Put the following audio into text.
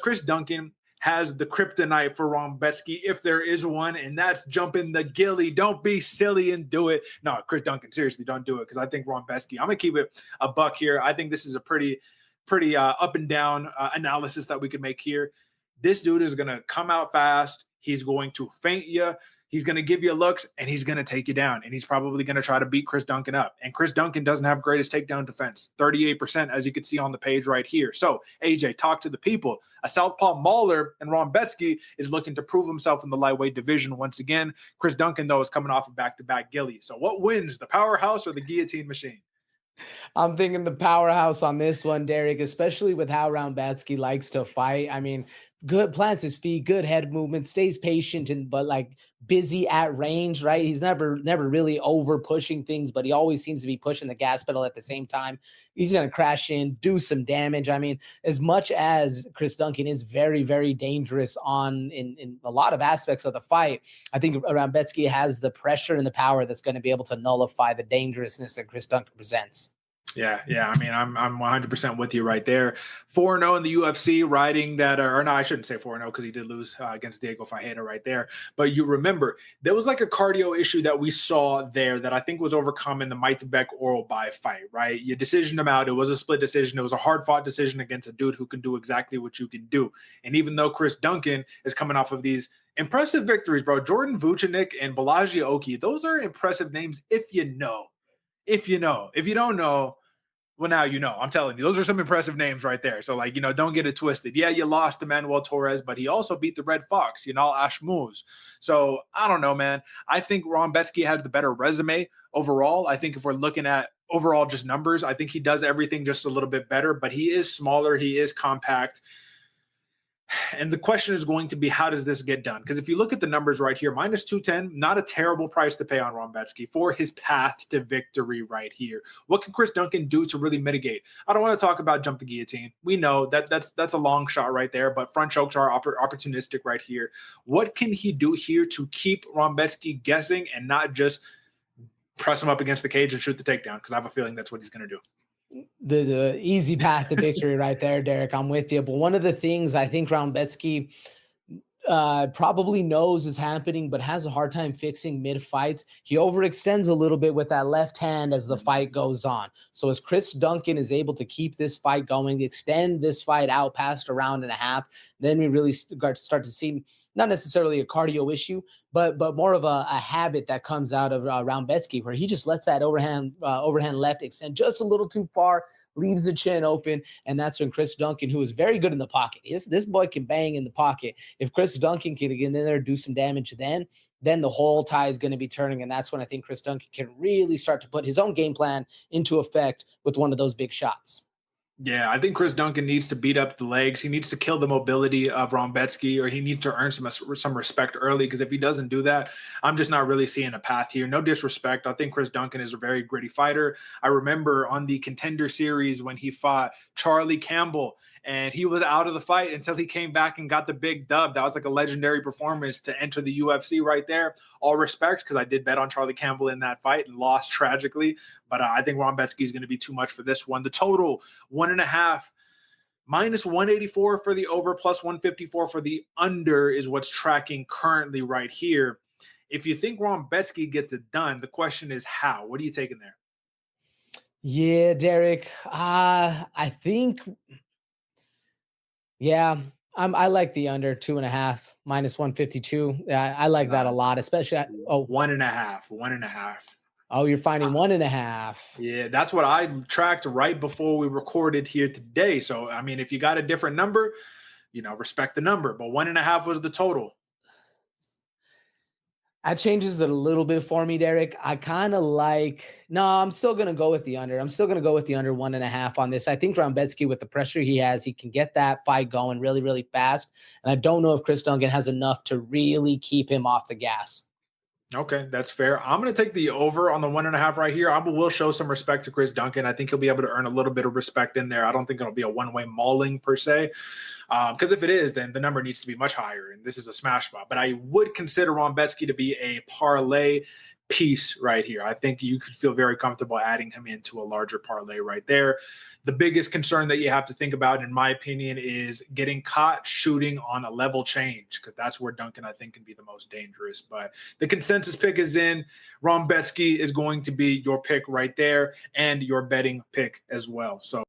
Chris Duncan has the kryptonite for Rebecki, if there is one, and that's jumping the gilly. Don't be silly and do it. No, Chris Duncan, seriously, don't do it, because I think Rebecki, I'm going to keep it a buck here. I think this is a pretty up and down analysis that we could make here. This dude is going to come out fast. He's going to feint you. He's going to give you looks, and he's going to take you down. And he's probably going to try to beat Chris Duncan up. And Chris Duncan doesn't have greatest takedown defense, 38%, as you can see on the page right here. So, AJ, talk to the people. A southpaw mauler, and Rebecki is looking to prove himself in the lightweight division once again. Chris Duncan, though, is coming off a back-to-back gilly. So what wins, the powerhouse or the guillotine machine? I'm thinking the powerhouse on this one, Derek, especially with how Rebecki likes to fight. I mean, good, plants his feet, good head movement, stays patient, but like busy at range, right? He's never really over pushing things, but he always seems to be pushing the gas pedal at the same time. He's going to crash in, do some damage. I mean, as much as Chris Duncan is very, very dangerous in a lot of aspects of the fight, I think Rebecki has the pressure and the power that's going to be able to nullify the dangerousness that Chris Duncan presents. Yeah. I mean, I'm 100% with you right there. 4-0 in the UFC, riding that, or no, I shouldn't say 4-0 because he did lose against Diego Fajeda right there. But you remember, there was like a cardio issue that we saw there that I think was overcome in the Mateusz oral by fight, right? You decisioned him out. It was a split decision. It was a hard-fought decision against a dude who can do exactly what you can do. And even though Chris Duncan is coming off of these impressive victories, bro, Jordan Vucinic and Balaji Oki, those are impressive names if you know. If you know. If you don't know, well, now you know. I'm telling you, those are some impressive names right there. So, like, don't get it twisted. Yeah, you lost to Manuel Torres, but he also beat the Red Fox, Ashmuz. So, I don't know, man. I think Rebecki had the better resume overall. I think if we're looking at overall just numbers, I think he does everything just a little bit better, but he is smaller. He is compact. And the question is going to be, how does this get done? Because if you look at the numbers right here, minus 210, not a terrible price to pay on Rebecki for his path to victory right here. What can Chris Duncan do to really mitigate? I don't want to talk about jump the guillotine. We know that's a long shot right there, but front chokes are opportunistic right here. What can he do here to keep Rebecki guessing and not just press him up against the cage and shoot the takedown? Because I have a feeling that's what he's going to do. The easy path to victory right there, Derek. I'm with you. But one of the things I think Rebecki probably knows is happening, but has a hard time fixing mid-fights. He overextends a little bit with that left hand as the fight goes on. So as Chris Duncan is able to keep this fight going, extend this fight out past a round and a half, then we really start to see not necessarily a cardio issue, but more of a habit that comes out of Rebecki, where he just lets that overhand left extend just a little too far, leaves the chin open, and that's when Chris Duncan, who is very good in the pocket, this boy can bang in the pocket. If Chris Duncan can get in there and do some damage, then the whole tide is going to be turning, and that's when I think Chris Duncan can really start to put his own game plan into effect with one of those big shots. Yeah, I think Chris Duncan needs to beat up the legs. He needs to kill the mobility of Rebecki, or he needs to earn some respect early, because if he doesn't do that, I'm just not really seeing a path here. No disrespect. I think Chris Duncan is a very gritty fighter. I remember on the Contender Series when he fought Charlie Campbell, and he was out of the fight until he came back and got the big dub. That was like a legendary performance to enter the UFC right there. All respect, because I did bet on Charlie Campbell in that fight and lost tragically. But I think Rebecki is going to be too much for this one. The total, 1.5, minus 184 for the over, plus 154 for the under is what's tracking currently right here. If you think Rebecki gets it done, the question is how? What are you taking there? Yeah, Derek. I think, yeah, I like the under 2.5, minus 152. I like that a lot, especially at 1.5. Oh, you're finding 1.5. Yeah, that's what I tracked right before we recorded here today. So, I mean, if you got a different number, respect the number. But 1.5 was the total. That changes it a little bit for me, Derek. I kind of I'm still going to go with the under. I'm still going to go with the under 1.5 on this. I think Rebecki, with the pressure he has, he can get that fight going really, really fast. And I don't know if Chris Duncan has enough to really keep him off the gas. Okay, that's fair. I'm going to take the over on the 1.5 right here. I will show some respect to Chris Duncan. I think he'll be able to earn a little bit of respect in there. I don't think it'll be a one-way mauling per se, because if it is, then the number needs to be much higher, and this is a smash spot. But I would consider Rebecki to be a parlay piece right here. I think you could feel very comfortable adding him into a larger parlay right there. The biggest concern that you have to think about, in my opinion, is getting caught shooting on a level change, because that's where Duncan, I think, can be the most dangerous. But the consensus pick is in. Rebecki is going to be your pick right there and your betting pick as well. So